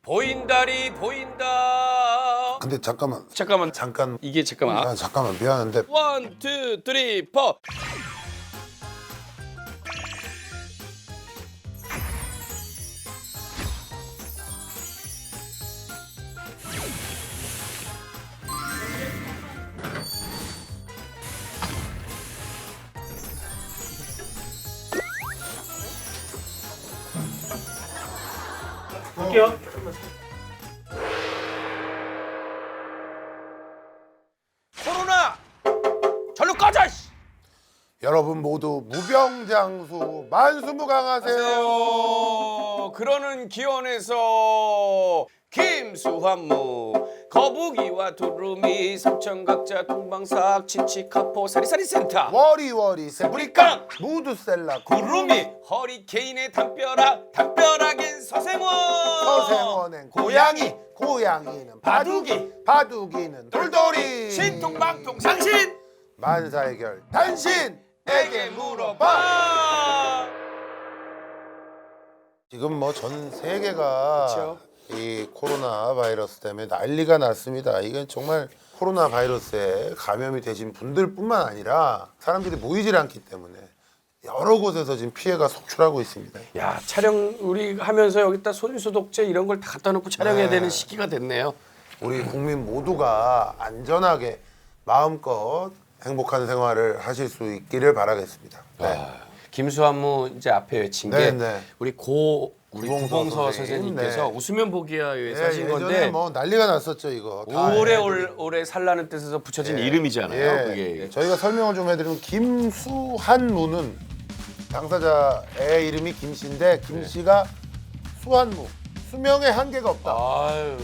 보인다리 보인다. 근데 잠깐만. 잠깐 이게 잠깐만. 잠깐만 미안한데. 원, 투, 쓰리, 포. 볼게요. 코로나 절로 꺼져. 씨. 여러분 모두 무병장수 만수무강하세요. 그러는 기원에서 김수환무 거북이와 두루미 삼천각자 동방삭 치치카포 사리사리센터 워리워리 세브리깡 무드셀라 구름이 허리케인의 담벼락엔 서생원 서생원엔 고양이는 바둑이는 돌돌이 신통방통 상신 만사해결 당신에게 물어봐. 지금 뭐 전 세계가 그쵸? 이 코로나 바이러스 때문에 난리가 났습니다. 이건 정말 코로나 바이러스에 감염이 되신 분들뿐만 아니라 사람들이 모이질 않기 때문에 여러 곳에서 지금 피해가 속출하고 있습니다. 야, 촬영 우리 하면서 여기다 손소독제 이런 걸 다 갖다 놓고 촬영해야 네. 되는 시기가 됐네요. 우리 국민 모두가 안전하게 마음껏 행복한 생활을 하실 수 있기를 바라겠습니다. 네. 김수환무 이제 앞에 외친 게 네. 우리 구봉서 구봉서 선생님. 선생님께서 네. 웃으면 보기야 위해서 하신 예전에 건데 뭐 난리가 났었죠 이거. 다 오래 살라는 뜻에서 붙여진 이름이잖아요. 그게. 저희가 설명을 좀 해드리면 김수한무는 당사자의 이름이 김씨인데 김씨가 수한무 수명에 한계가 없다. 아유,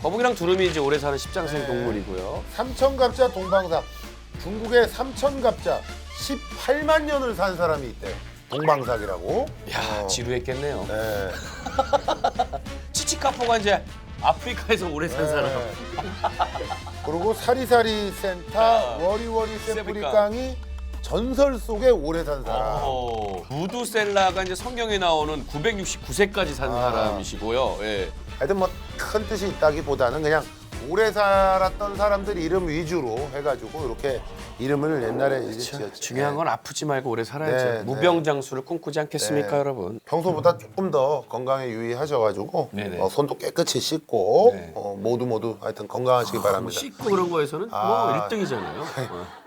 거북이랑 두루미 이제 오래 사는 십장생 동물이고요. 삼천갑자 동방삭 중국의 삼천갑자 18만 년을 산 사람이 있대. 동방삭이라고. 야, 지루했겠네요. 네. 치치카포가 이제 아프리카에서 오래 산 사람. 그리고 사리사리 센터 워리워리 세브리깡이 전설 속에 오래 산 사람. 무두셀라가 이제 성경에 나오는 969세까지 산 사람이시고요. 예. 하여튼 뭐 큰 뜻이 있다기보다는 그냥 오래 살았던 사람들 이름 위주로 해가지고 이렇게 이름을 옛날에 이제 지었죠. 중요한 건 아프지 말고 오래 살아야죠. 네, 무병장수를 꿈꾸지 않겠습니까, 네. 여러분? 평소보다 조금 더 건강에 유의하셔가지고 네네. 손도 깨끗이 씻고 네. 모두 하여튼 건강하시기 뭐 바랍니다. 씻고 그런 거에서는 뭐 1등이잖아요.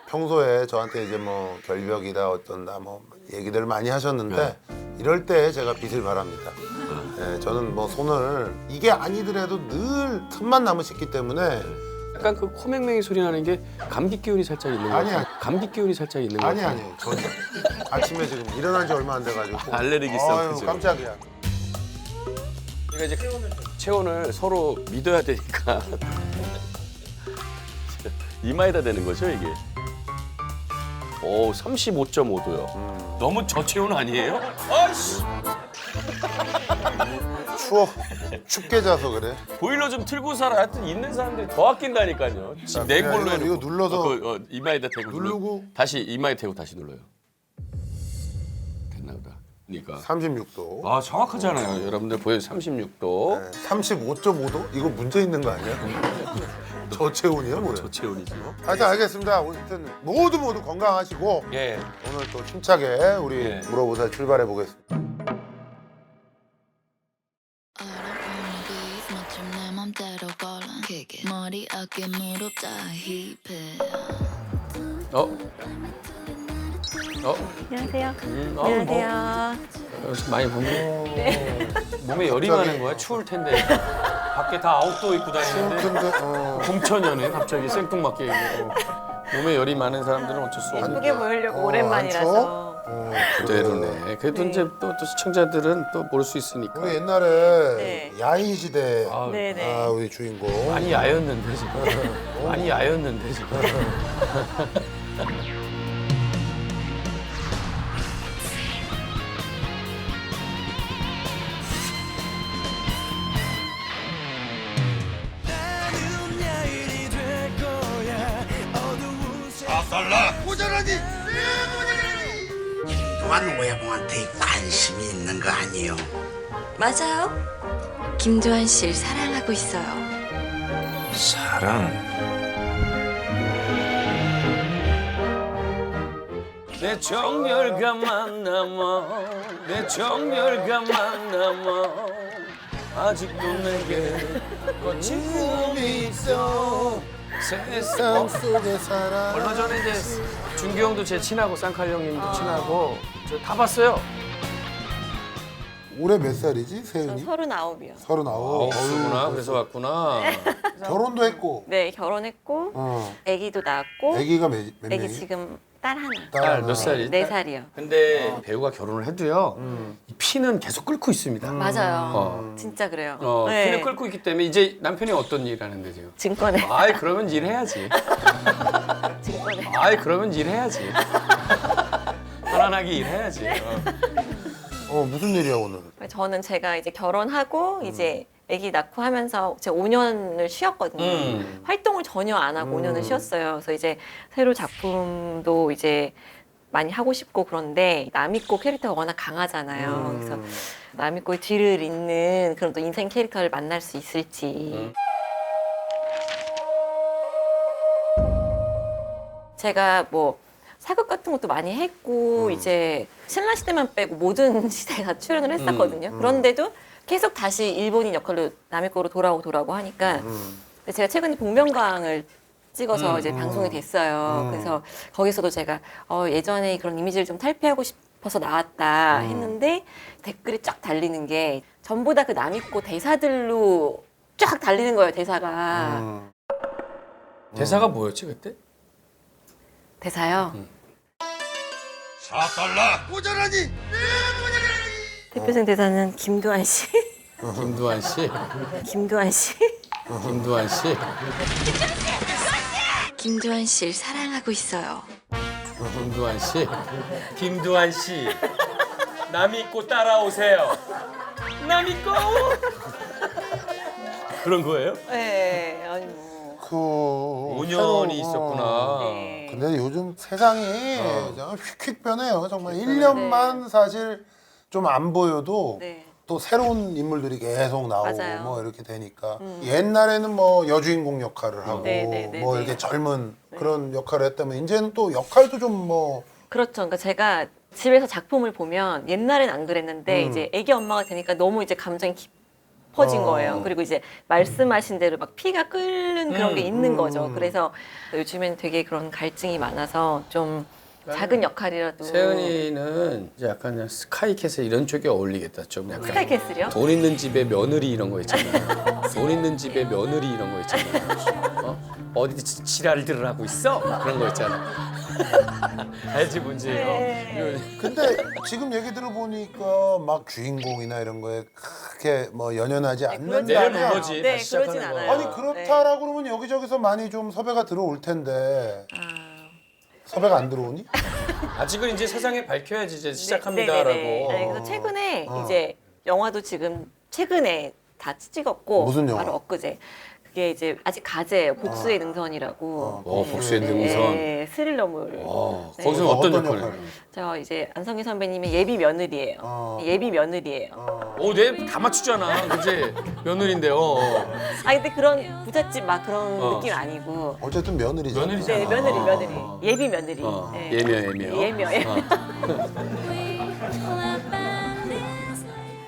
평소에 저한테 이제 뭐 결벽이다 어쩐다 뭐 얘기들 많이 하셨는데 이럴 때 제가 빚을 바랍니다. 네, 저는 뭐 손을 이게 아니더라도 늘 틈만 남으 씻기 때문에 약간 그 코맹맹이 소리 나는 게 감기 기운이 살짝 있는 거 아니야. 같아요. 감기 기운이 살짝 있는 거 아니 같아요. 전혀 아침에 지금 일어난 지 얼마 안 돼가지고 알레르기성 아유, 그죠? 깜짝이야. 그러니까 이제 체온을 서로 믿어야 되니까 이마에다 대는 거죠 이게. 오, 35.5도요. 너무 저체온 아니에요? 아이씨, 추워 춥게 자서 그래. 보일러 좀 틀고 살아. 하여튼 있는 사람들이 더 아낀다니까요. 지금 내 그냥 걸로 이거 해놓고. 눌러서 이마에다 대고 누르고. 다시 이마에 대고 다시 눌러요. 됐나 보다. 그러니까 36도. 아 정확하잖아요. 여러분들 보여요. 36도. 35.5도? 이거 문제 있는 거 아니야? 저체온이야 뭐래? 저체온이죠. 하여튼 알겠습니다. 아무튼 모두 건강하시고 예. 오늘 또 힘차게 우리 예. 물어보살 출발해 보겠습니다. 머리 어깨 무릎 다 힙해. 안녕하세요. 뭐, 안녕하세요. 요새 많이 보면 몸에 열이 많은 거야. 추울 텐데. 밖에 다 아웃도어 입고 다니는데 근데 봄천연에 갑자기 생뚱맞게 몸에 열이 많은 사람들은 어쩔 수 없는 예쁘게 보이려고 안 오랜만이라서. 그대로네. 그래도 이제 또 시청자들은 또 모를 수 있으니까. 우리 옛날에 네. 야인 시대 네네. 우리 주인공 많이 야였는데 지금. 많이 야였는데 지금. 또한 오야봉한테 관심이 있는 거 아니에요? 맞아요. 김두한 씨를 사랑하고 있어요. 사랑. 내 정열감만 남아, 내 정열감만 남아. 아직도 내게 거친 꿈이 있어. 세상 속에 살아. 얼마 전에 이제 준규 형도 제 친하고 쌍칼 형님도 친하고 저 다 봤어요. 올해 몇 살이지, 전 세은이? 39이요. 39. 없구나. 그래서 왔구나. 결혼도 했고. 네, 결혼했고 아기도 낳았고 아기가 몇 아기 명이? 지금 딸 하나. 딸 몇 살이? 4살이요. 근데 배우가 결혼을 해도요. 이 피는 계속 끓고 있습니다. 맞아요. 진짜 그래요. 네. 피는 끓고 있기 때문에 이제 남편이 어떤 일 하는데 지금? 증권에. 아이 그러면 일해야지. 증권에. 아이 그러면 일해야지. 편안하게 일해야지. 무슨 일이야 오늘? 저는 제가 이제 결혼하고 이제 아기 낳고 하면서 제가 5년을 쉬었거든요. 활동을 전혀 안 하고 5년을 쉬었어요. 그래서 이제 새로 작품도 이제 많이 하고 싶고 그런데 남이꼬 캐릭터가 워낙 강하잖아요. 그래서 남이꼬의 뒤를 잇는 그런 또 인생 캐릭터를 만날 수 있을지. 제가 뭐 사극 같은 것도 많이 했고 이제 신라 시대만 빼고 모든 시대에 다 출연을 했었거든요. 그런데도 계속 다시 일본인 역할로 남이꼬로 돌아오고 하니까 근데 제가 최근에 복면가왕을 찍어서 이제 방송이 됐어요. 그래서 거기서도 제가 예전에 그런 이미지를 좀 탈피하고 싶어서 나왔다 했는데 댓글이 쫙 달리는 게 전부 다 그 남이꼬 대사들로 쫙 달리는 거예요, 대사가. 대사가 뭐였지 그때? 대사요. 4달러 모자라니. 대표성 대사는 김두한 씨. 김두한 씨. 김두한 씨. 김두한 씨. 김두한 씨를 사랑하고 있어요. 김두한 씨. 김두한 씨. 남이꼬 따라오세요. 남이꼬. 그런 거예요? 네, 아니 뭐. 5년이 있었구나. 네. 근데 요즘 세상이 정말 휙휙 변해요. 정말 1년만 사실 좀 안 보여도 네. 또 새로운 인물들이 계속 나오고 맞아요. 뭐 이렇게 되니까 옛날에는 뭐 여주인공 역할을 하고 네, 네, 네, 뭐 네. 이렇게 젊은 그런 역할을 했다면 이제는 또 역할도 좀 뭐 그렇죠. 그러니까 제가 집에서 작품을 보면 옛날엔 안 그랬는데 이제 아기 엄마가 되니까 너무 이제 감정이 깊어진 거예요. 그리고 이제 말씀하신 대로 막 피가 끓는 그런 게 있는 거죠. 그래서 요즘엔 되게 그런 갈증이 많아서 좀 작은 역할이라도 세은이는 이제 약간 그냥 스카이캐슬 이런 쪽에 어울리겠다. 좀 약간 스카이캐슬이요? 돈 있는 집에 며느리 이런 거 있잖아. 돈 있는 집에 며느리 이런 거 있잖아. 어디 지랄들을 하고 있어? 그런 거 있잖아. 알지 뭔지. 근데 지금 얘기 들어보니까 막 주인공이나 이런 거에 크게 뭐 연연하지 않는다면 내려놓은 거지. 네, 다시 시작하는 그러진 거. 않아요. 아니 그렇다라고 그러면 여기저기서 많이 좀 섭외가 들어올 텐데 섭외가 안 들어오니? 아직은 이제 세상에 밝혀야지 이제 네네네. 시작합니다라고. 네, 그래서 최근에 이제 영화도 지금 최근에 다 찍었고 무슨 영화? 바로 엊그제 그게 이제 아직 가제예요. 복수의 능선이라고. 복수의 네, 능선. 네, 스릴러물. 네. 거기서 어떤 어떤 역할을? 역할? 저 이제 안성기 선배님의 예비 며느리예요. 예비 며느리예요. 오, 내 다 맞추잖아. 그지? 며느리인데요. 아 근데 그런 부잣집 막 그런 느낌 아니고. 어쨌든 며느리잖아. 며느리잖아. 네, 며느리. 예비 며느리. 네. 예며.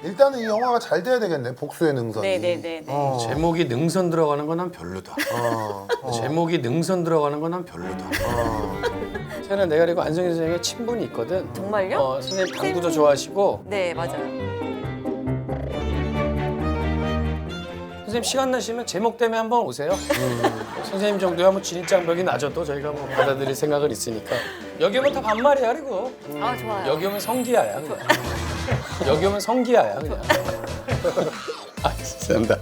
일단은 이 영화가 잘 돼야 되겠네. 복수의 능선이. 네네네. 제목이 능선 들어가는 건 난 별로다. 제목이 능선 들어가는 건 난 별로다. 세연아, 내가 그리고 안성희 선생님의 친분이 있거든. 정말요? 선생님 당구도 좋아하시고. 네 맞아요. 선생님 시간 나시면 제목 때문에 한번 오세요. 선생님 정도야 뭐 진입장벽이 낮아도 저희가 뭐 받아들일 생각은 있으니까. 여기 오면 다 반말이야 그리고. 아 좋아요. 여기 오면 성기야야 그냥. 여기 오면 성기야야 그냥. 아 죄송합니다.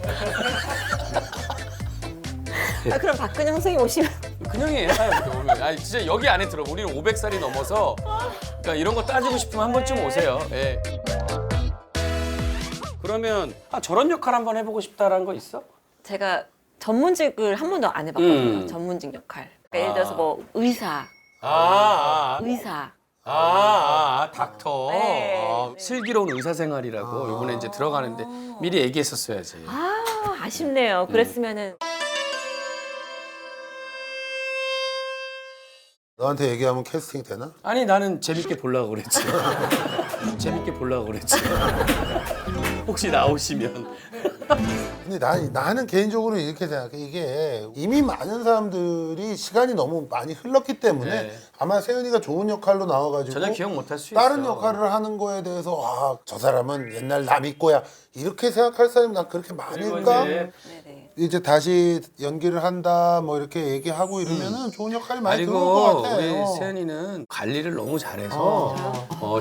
아, 그럼 박근영 선생님 오시면 그냥이에요. 아니 진짜 여기 안에 들어. 우리는 500살이 넘어서 그러니까 이런 거 따지고 싶으면 한 번쯤 오세요. 예. 그러면 저런 역할 한번 해보고 싶다라는 거 있어? 제가 전문직을 한 번도 안 해봤거든요. 전문직 역할. 그러니까 예를 들어서 뭐 의사, 의사 닥터. 네. 슬기로운 의사생활이라고 요번에 이제 들어가는데 미리 얘기했었어야지. 아쉽네요. 그랬으면은 너한테 얘기하면 캐스팅 되나? 아니 나는 재밌게 보려고 그랬지. 재밌게 보려고 그랬지. 혹시 나오시면. 근데 나는 개인적으로 이렇게 생각해. 이게 이미 많은 사람들이 시간이 너무 많이 흘렀기 때문에 네. 아마 세연이가 좋은 역할로 나와가지고 전혀 기억 못할 수 있어. 다른 역할을 하는 거에 대해서 저 사람은 옛날 남이 거야 이렇게 생각할 사람이 난 그렇게 그리고 많을까? 이제 네네. 이제 다시 연기를 한다 뭐 이렇게 얘기하고 이러면은 좋은 역할이 많이 들어올 것 그리고 같아. 우리 세연이는 관리를 너무 잘해서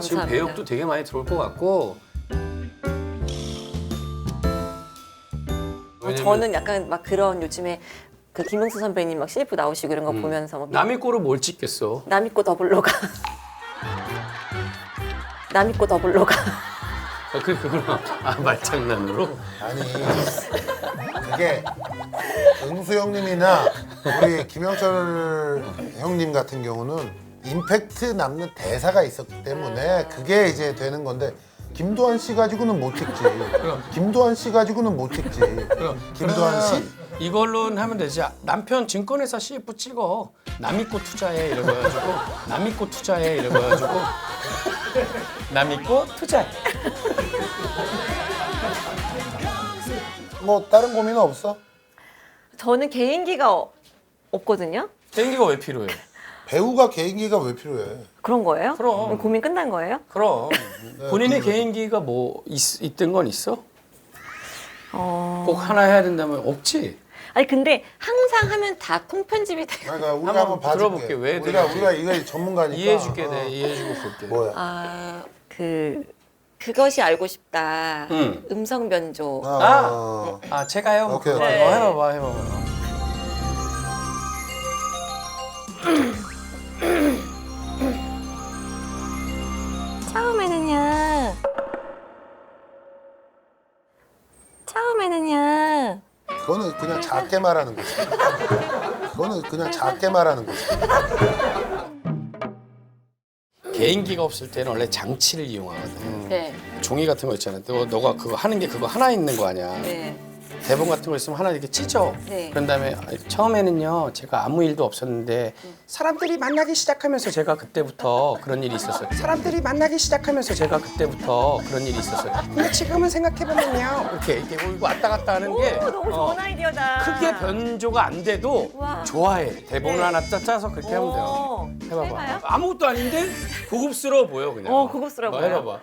지금 감사합니다. 배역도 되게 많이 들어올 것 같고. 저는 약간 막 그런 요즘에 그 김흥수 선배님 막 CF 나오시고 이런 거 보면서 막 남의 거로 뭘 찍겠어? 남 있고 더블로 가. 남 있고 더블로 가. 그럼 말장난으로? 아니 그게 응수 형님이나 우리 김영철 형님 같은 경우는 임팩트 남는 대사가 있었기 때문에 그게 이제 되는 건데 김도한 씨 가지고는 못 찍지. 김도한 씨 가지고는 못 찍지. 김도한 씨? 이걸로는 하면 되지. 남편 증권회사 CF 찍어. 남 믿고 투자해 이래가지고 남 믿고 투자해 이래가지고 남 믿고 투자해. 뭐 다른 고민은 없어? 저는 개인기가 없거든요. 개인기가 왜 필요해? 배우가 개인기가 왜 필요해? 그런 거예요? 그럼. 고민 끝난 거예요? 그럼 본인의 개인기가 뭐 있던 건 있어? 꼭 하나 해야 된다면 없지. 아니 근데 항상 하면 다 통편집이 돼요. 그러니까 우리가 한번 한번 봐줄게. 들어볼게. 왜 우리가 이거 전문가니까 이해해줄게. 내 이해해주고 볼게. 뭐야? 그것이 알고 싶다. 응. 음성 변조. 제가요? 오케이, 그거 오케이. 해봐봐. 처음에는요. 그거는 그냥 작게 말하는 거지. 그거는 그냥 작게 말하는 거지. 개인기가 없을 때는 원래 장치를 이용하거든. 네. 종이 같은 거 있잖아. 너가 그거 하는 게 그거 하나 있는 거 아니야. 네. 대본 같은 거 있으면 하나 이렇게 찢어. 네. 그런 다음에 처음에는요 제가 아무 일도 없었는데 사람들이 만나기 시작하면서 제가 그때부터 그런 일이 있었어요. 사람들이 만나기 시작하면서 제가 그때부터 그런 일이 있었어요. 근데 지금은 생각해보면요 이렇게 울고 왔다 갔다 하는 게 너무 좋은 아이디어다. 크게 변조가 안 돼도 우와. 좋아해. 대본을 하나 짜서 그렇게 하면 돼요. 해봐봐. 해봐요? 아무것도 아닌데 고급스러워 보여 그냥. 고급스러워 보여요. 해봐봐.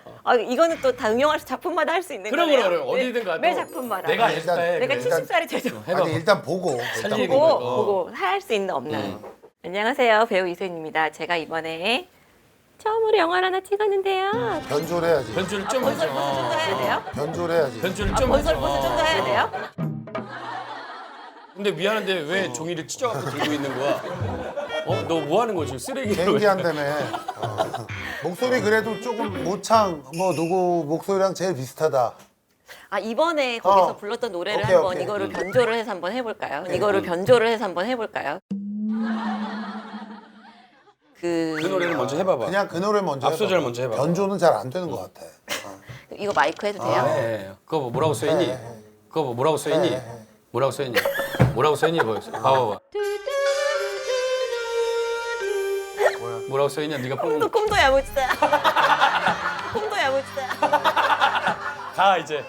이거는 또 다 응용할 수 작품마다 할 수 있는 그럼 거예요. 그럼 어디든 가도 매 작품마다. 내가 네. 해줄까 해. 내가 그래. 70살이 돼도 해봐봐. 아니 일단 보고. 살리는 보고 거야. 보고 할 수 있는 없는. 안녕하세요, 배우 이소연입니다. 제가 이번에 처음으로 영화를 하나 찍었는데요. 변조를 해야지. 변조를 좀 벌써 해줘. 좀 더 해야 돼요? 변조를 해야지. 변조를 좀 벌써 해줘. 좀 더 해야 돼요? 근데 미안한데 왜 종이를 찢어갖고 들고 있는 거야? 너 뭐 하는 거지? 쓰레기로. 개인기 한다며. 목소리 그래도 조금 모창 뭐 누구 목소리랑 제일 비슷하다. 이번에 거기서 어. 불렀던 노래를 오케이, 한번 오케이. 이거를 변조를 해서 한번 해볼까요? 이거를 변조를 해서 한번 해볼까요? 그 노래를 먼저 해봐봐. 그냥 그 노래 먼저 앞소절 해봐. 먼저 해봐. 변조는 잘 안 되는 것 같아. 이거 마이크 해도 돼요? 네. 그거 뭐 뭐라고 써있니? 그거 뭐 뭐라고 써있니? 뭐라고 써있니? 뭐라고 써있니? 봐봐봐. 뭐라고 써있냐? 네가 뽑은 거. 꿈도 야무지다. 꿈도 야무지다. 가 이제.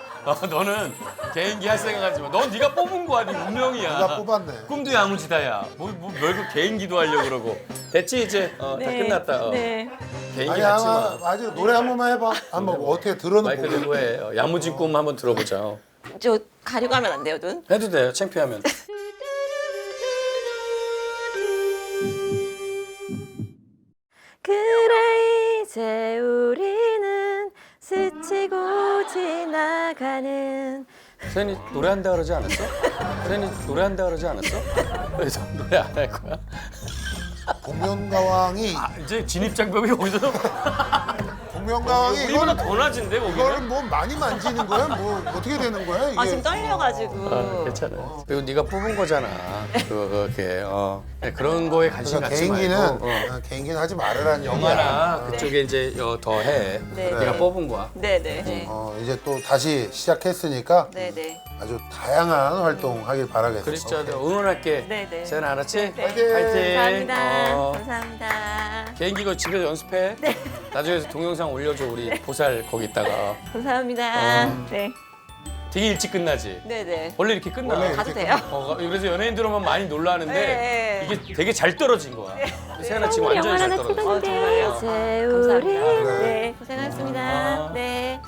너는 개인기 할 생각하지 마. 넌 네가 뽑은 거야. 네 운명이야. 네가 뽑았네. 꿈도 야무지다야. 뭘 개인기도 하려고 그러고. 됐지 이제. 다 끝났다. 네. 개인기 아니 하지 마. 아직 노래 한 번만 해봐. 한번 어떻게 들어는 마이크 보고. 대고 해. 야무진 꿈 한번 들어보자. 저 가리고 하면 안 돼요, 눈? 해도 돼요. 창피하면. 그래 이제 우리는 스치고 지나가는 세연이 노래한다 그러지 않았어? 세연이 노래한다 그러지 않았어? 왜 너 노래 안 할 거야? 복면가왕이 이제 진입장벽이 어디서? 분명강이 우리보다 더 낮은데 이거를 거기는? 뭐 많이 만지는 거야? 뭐 어떻게 되는 거야 이게? 아 지금 떨려가지고. 괜찮아요. 그리고 네가 뽑은 거잖아. 그렇게 네, 그런 거에 관심 그러니까 갖지 개인기는 말고 개인기는 하지 말으라는 영화나 그쪽에 이제 더 해. 네. 네가 뽑은 거야. 네네. 이제 또 다시 시작했으니까 네네. 아주 다양한 활동하길 바라겠습니다. 그리스도한테 응원할게. 네네. 세나 알았지? 네. 화이팅! 감사합니다. 어. 감사합니다. 개인기 거 집에서 연습해. 네. 나중에 동영상 올려줘 우리 보살 거기다가. 감사합니다. 네. 되게 일찍 끝나지. 네네. 원래 이렇게 끝나. 원래 가도 돼요? 그래서 연예인들만 많이 놀라는데 네. 이게 되게 잘 떨어진 거야. 세나 지금 완전히 잘 떨어졌어. 정말요? 세월이 감사합니다. 네. 고생하셨습니다. 네.